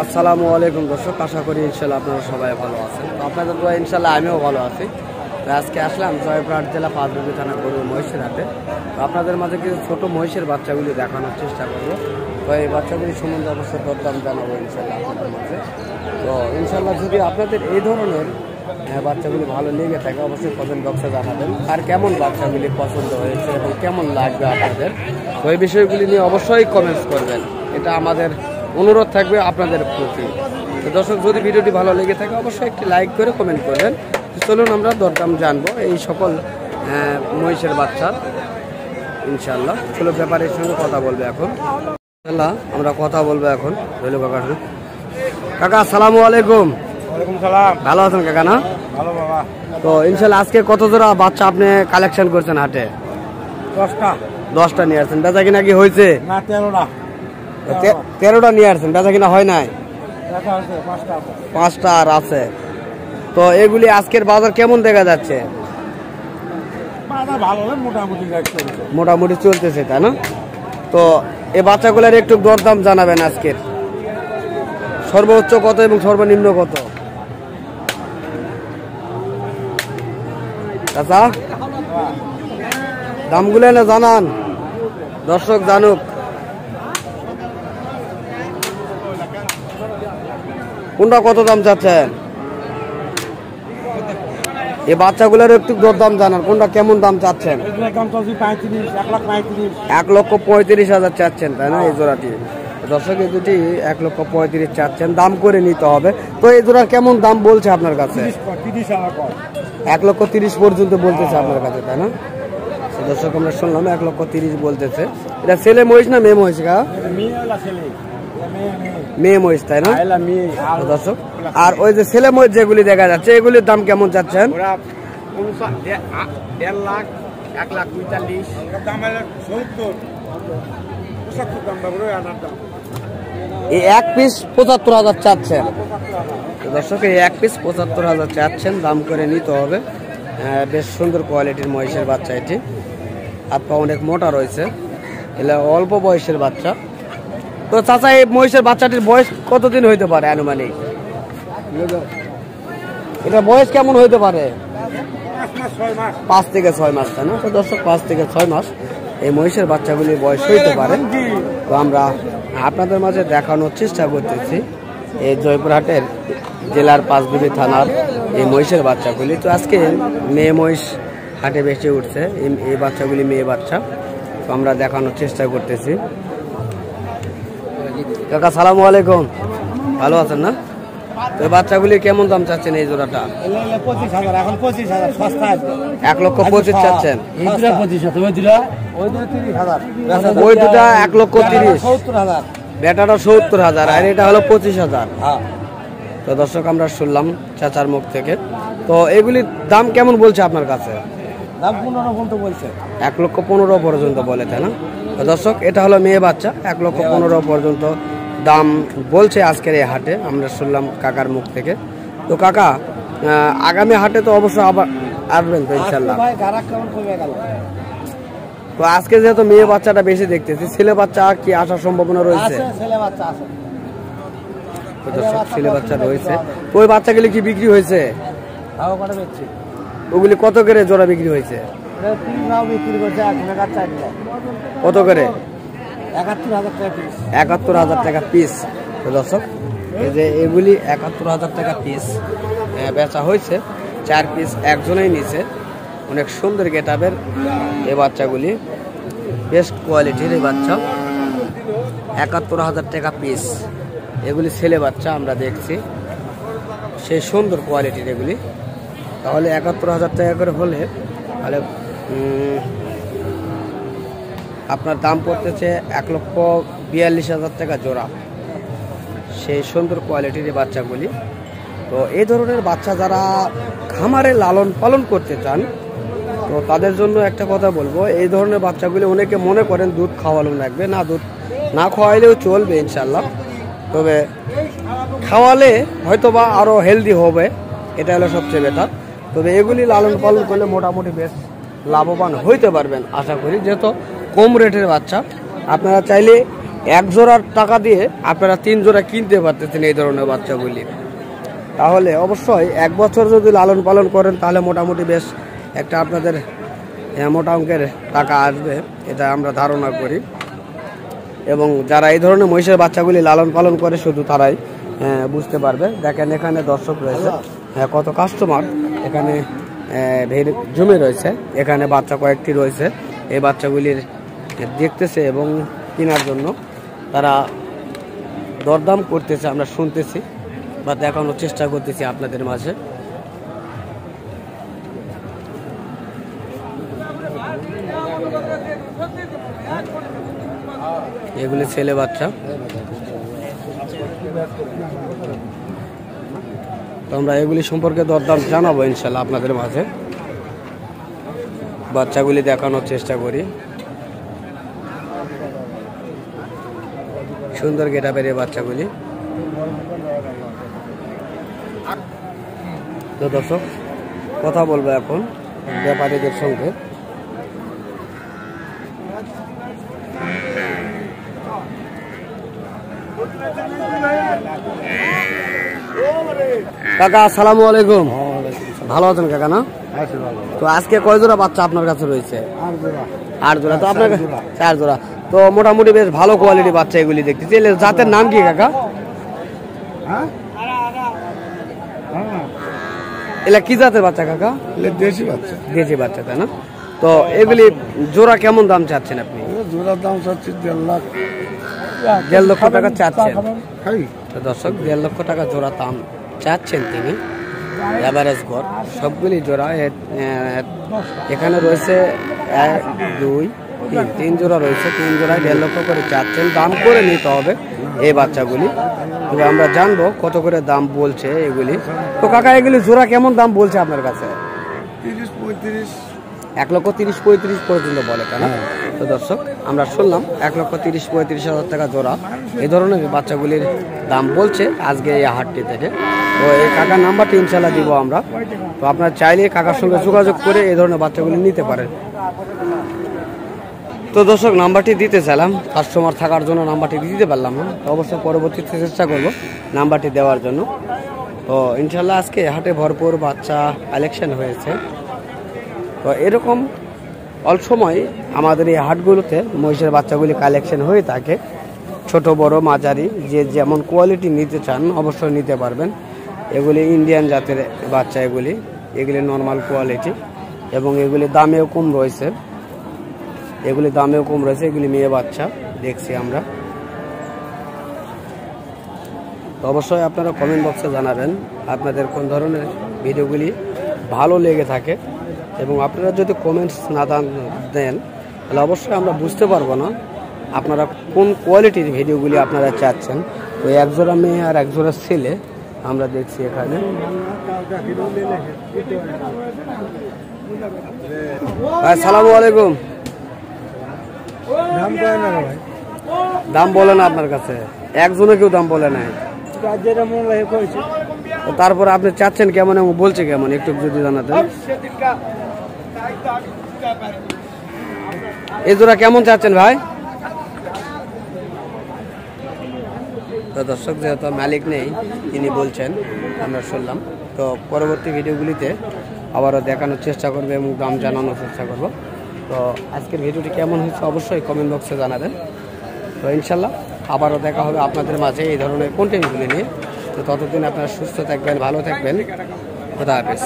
আসসালামু আলাইকুম দর্শক, আশা করি ইনশাল্লাহ আপনারা সবাই ভালো আছেন। তো আপনাদের দোয়া ইনশাল্লাহ আমিও ভালো আছি। তো আজকে আসলাম জয়পুরহাট জেলা পাঁচবিবি থানা গরুর মহিষের হাটে। তো আপনাদের মাঝে কিছু ছোটো মহিষের বাচ্চাগুলি দেখানোর চেষ্টা করবো। তো এই বাচ্চাগুলি সম্বন্ধে অবশ্যই দরদাম জানাবো ইনশাল্লাহ আপনাদের মাঝে। তো ইনশাল্লাহ যদি আপনাদের এই ধরনের বাচ্চাগুলি ভালো লেগে থাকে অবশ্যই কমেন্ট বক্সে জানাবেন। আর কেমন বাচ্চাগুলি পছন্দ হয়েছে এবং কেমন লাগবে আপনাদের, তো এই বিষয়গুলি নিয়ে অবশ্যই কমেন্টস করবেন। এটা আমাদের অনুরোধ থাকবে আপনাদের প্রতি। তো দর্শক, যদি ভিডিওটি ভালো লেগে থাকে অবশ্যই একটি লাইক করে কমেন্ট করবেন। চলুন আমরা দরদাম জানবো এই সকল মহিষের বাচ্চার ইনশাল্লাহ। চলো ব্যাপারের সঙ্গে কথা বলবে এখন ইনশাল্লাহ, আমরা কথা বলবো এখন রইল কাকার। কাকা আসসালামু আলাইকুম। ভালো আছেন কাকা? না ভালো বাবা। তো ইনশাল্লাহ আজকে কত জোড়া বাচ্চা আপনি কালেকশন করছেন হাটে? 10টা নিয়ে আসছেন। বেচা কিনা কি হয়েছে? না, 13টা। 13টা নিয়ে আসছেন, বেচা কিনা হয় নাই? 5টা আর আছে। তো এগুলি আজকের বাজার কেমন দেখা যাচ্ছে? মোটামুটি চলতেছে, তাই না? তো এই বাচ্চাগুলোর একটু দরদাম জানাবেন আজকের। সর্বোচ্চ কত এবং সর্বনিম্ন কত? চাচা দামগুলো না জানান, দর্শক জানুক। কোনটা কত দাম চাচ্ছেন? এই বাচ্চাগুলোর একটু দরদাম জানান, কোনটা কেমন দাম চাচ্ছেন? 1,35,000 চাচ্ছেন, তাই না? এই জোড়াটি দর্শক, এই দুটি 1,35,000 চাচ্ছেন, দাম করে নিতে হবে। তো এই জোড়ার কেমন দাম বলছে আপনার কাছে? 1,30,000 পর্যন্ত বলতেছে আপনার কাছে, তাই না? দর্শক, আমরা শুনলাম 1,30,000 বলতেছে। এটা ছেলে মহিষ না মেয়ে মহিষ? মেয়ে মহিষ, তাই না দর্শক? আর ওই যে ছেলে মহিষ যেগুলি দেখা যাচ্ছে এগুলির দাম কেমন চাচ্ছেন? 1,50,000, 1,40,000, এই এক পিস 75,000 চাচ্ছেন দর্শক। এই এক পিস 75,000 চাচ্ছেন, দাম করে নিতে হবে। বেশ সুন্দর কোয়ালিটির মহিষের বাচ্চা এটি। হাত পা অনেক মোটা রয়েছে, এগুলো অল্প বয়সের বাচ্চা। তো চাচা, এই মহিষের বাচ্চাটির বয়স কতদিন হইতে পারে আনুমানিক? এটা বয়স কেমন হইতে পারে? 5 থেকে 6 মাস, তাই না? তো দর্শক, 5 থেকে 6 মাস এই মহিষের বাচ্চাগুলির বয়স হইতে পারে। তো আমরা আপনাদের মাঝে দেখানোর চেষ্টা করতেছি এই জয়পুরহাটের জেলার পাঁচবিবি থানার এই মহিষের বাচ্চাগুলি। তো আজকে মেয়ে মহিষ হাটে বেশি উঠছে, এই বাচ্চাগুলি মেয়ে বাচ্চা। তো আমরা দেখানোর চেষ্টা করতেছি। কাকা সালামু আলাইকুম, ভালো আছেন না? তো এই বাচ্চাগুলি কেমন দাম চাচ্ছেন এই জোড়াটা? 1,25,000 চাচ্ছেন। ওই দুটা 1,30,000, বেটাটা 70,000 আর এটা হলো 25,000। তো দর্শক, আমরা শুনলাম চাচার মুখ থেকে। তো এগুলির দাম কেমন বলছে আপনার কাছে? দাম 15 পর্যন্ত বলছে। 1,15,000 পর্যন্ত বলে, তাই না? তো দর্শক, এটা হলো মেয়ে বাচ্চা, 1,15,000 পর্যন্ত দাম বলছে আজকের এই হাটে, আমরা শুনলাম কাকার মুখ থেকে। তো কাকা, আগামী হাটে তো অবশ্যই আবার আসবেন তো ইনশাল্লাহ? তো আজকে যেহেতু মেয়ে বাচ্চাটা বেশি দেখতেছি, ছেলে বাচ্চা কি আসার সম্ভাবনা রয়েছে? ছেলে বাচ্চা রয়েছে। তো ওই বাচ্চাগুলি কি বিক্রি হয়েছে? ওগুলি কত করে জোড়া বিক্রি হয়েছে? কত করে? 71,000 টাকা পিস। তো দর্শক, এই যে এগুলি 71,000 টাকা পিস বেচা হয়েছে। 4 পিস একজনেই নিছে। অনেক সুন্দর গেটআপের এই বাচ্চাগুলি, বেস্ট কোয়ালিটির এই বাচ্চা। 71,000 টাকা পিস। এগুলি ছেলে বাচ্চা আমরা দেখছি, সেই সুন্দর কোয়ালিটির এগুলি। তাহলে 71,000 টাকা করে হলে তাহলে আপনার দাম পড়তেছে 1,42,000 টাকা জোড়া, সেই সুন্দর কোয়ালিটির এই বাচ্চাগুলি। তো এই ধরনের বাচ্চা যারা খামারে লালন পালন করতে চান, তো তাদের জন্য একটা কথা বলবো, এই ধরনের বাচ্চাগুলি অনেকে মনে করেন দুধ খাওয়ানো লাগবে না, দুধ না খাওয়াইলেও চলবে ইনশাল্লাহ, তবে খাওয়ালে হয়তো বা আরও হেলদি হবে, এটা হলো সবচেয়ে বেটার। তবে এগুলি লালন পালন করলে মোটামুটি বেশ লাভবান হইতে পারবেন আশা করি, যেহেতু কম রেটের বাচ্চা। আপনারা চাইলে এক জোড়ার টাকা দিয়ে আপনারা 3 জোড়া কিনতে পারতেছেন এই ধরনের বাচ্চাগুলি। তাহলে অবশ্যই 1 বছর যদি লালন পালন করেন তাহলে মোটামুটি বেশ একটা আপনাদের মোটা অঙ্কের টাকা আসবে, এটা আমরা ধারণা করি। এবং যারা এই ধরনের মহিষের বাচ্চাগুলি লালন পালন করে শুধু তারাই বুঝতে পারবে। দেখেন এখানে দর্শক রয়েছে, কত কাস্টমার এখানে ভিড় জমে রয়েছে। এখানে বাচ্চা কয়েকটি রয়েছে, এই বাচ্চাগুলির দেখতেছে এবং কেনার জন্য তারা দরদাম করতেছে, আমরা শুনতেছি বা দেখানোর চেষ্টা করতেছি আপনাদের মাঝে। এগুলি ছেলে বাচ্চা। তো আমরা এগুলি সম্পর্কে দরদাম জানাবো ইনশাল্লাহ আপনাদের মাঝে। বাচ্চাগুলি দেখানোর চেষ্টা করি। সুন্দর গেটআপের এই বাচ্চাগুলি। তো দর্শক কথা বলবো এখন ব্যাপারীদের সঙ্গে। কাকা আসসালামু আলাইকুম, ভালো আছেন কাকা? না তো আজকে কয় জোড়া বাচ্চা আপনার কাছে রয়েছে? 8 জোড়া। তো আপনার 4 জোড়া। তো মোটামুটি বেশ ভালো কোয়ালিটি বাচ্চা এগুলি দেখতেছি। জাতের নাম কি কাকা? এলা কি জাতের বাচ্চা কাকা? দেশি বাচ্চা। দেশি বাচ্চা, তাই না? তো এগুলি জোড়া কেমন দাম চাচ্ছেন আপনি? জোড়ার দাম চাচ্ছি 1.5 লাখ। 1.5 লক্ষ টাকা চাচ্ছেন। তো দর্শক 1.5 লক্ষ টাকা জোড়া দাম চাচ্ছেন তিনি। এভারেজ গড় সবগুলি জোড়া। এখানে রয়েছে 1, 2, 3 জোড়া রয়েছে। 3 জোড়ায় 1.5 লক্ষ করে চাচ্ছেন। দাম করে নিতে হবে এই বাচ্চাগুলি। তবে আমরা জানবো কত করে দাম বলছে এগুলি। তো কাকা এগুলি জোড়া কেমন দাম বলছে আপনার কাছে? 30-35। 1,30,35 পর্যন্ত বলে, তাই না? তো দর্শক আমরা শুনলাম 1,30,35,000 টাকা জোড়া এই ধরনের বাচ্চাগুলির দাম বলছে আজকে এই হাটটি থেকে। তো এই কাকার নাম্বারটি ইনশাল্লাহ দিব আমরা। তো আপনারা চাইলে কাকার সঙ্গে যোগাযোগ করে এই ধরনের বাচ্চাগুলি নিতে পারেন। তো দর্শক নাম্বারটি দিতে চাইলাম, কাস্টমার থাকার জন্য নাম্বারটি দিতে পারলাম না। তো অবশ্যই পরবর্তীতে চেষ্টা করব নাম্বারটি দেওয়ার জন্য। তো ইনশাল্লাহ আজকে হাটে ভরপুর বাচ্চা কালেকশন হয়েছে। তো এরকম অল্প সময় আমাদের এই হাটগুলোতে মহিষের বাচ্চাগুলি কালেকশন হয়ে থাকে। ছোট বড় মাঝারি যে যেমন কোয়ালিটি নিতে চান অবশ্যই নিতে পারবেন। এগুলি ইন্ডিয়ান জাতের বাচ্চা, এগুলি নর্মাল কোয়ালিটি এবং এগুলি দামেও কম রয়েছে। এগুলি মেয়ে বাচ্চা দেখছি আমরা। তো অবশ্যই আপনারা কমেন্ট বক্সে জানাবেন আপনাদের কোন ধরনের ভিডিওগুলি ভালো লেগে থাকে। এবং আপনারা যদি কমেন্টস না দেন তাহলে অবশ্যই আমরা বুঝতে পারবো না আপনারা কোন কোয়ালিটির ভিডিওগুলি আপনারা চাচ্ছেন। তো 1 জোড়া মেয়ে আর 1 জোড়া ছেলে আমরা দেখছি এখানে। আসসালামু আলাইকুম। দাম বলে না আপনার কাছে? একজনে কেউ দাম বলে নাই। তারপরে আপনি চাচ্ছেন কেমন এবং বলছে কেমন একটু যদি জানাতেন। এই জোড়া কেমন চাচ্ছেন ভাই? তো দর্শক যেহেতু মালিক নেই তিনি বলছেন, আমরা শুনলাম। তো পরবর্তী ভিডিওগুলিতে আবারও দেখানোর চেষ্টা করবে এবং দাম জানানোর চেষ্টা করব। তো আজকের ভিডিওটি কেমন হয়েছে অবশ্যই কমেন্ট বক্সে জানাবেন। তো ইনশাল্লাহ আবারও দেখা হবে আপনাদের মাঝে এই ধরনের কন্টেন্টগুলি নিয়ে। তো ততদিন আপনারা সুস্থ থাকবেন, ভালো থাকবেন। খোদা হাফেজ।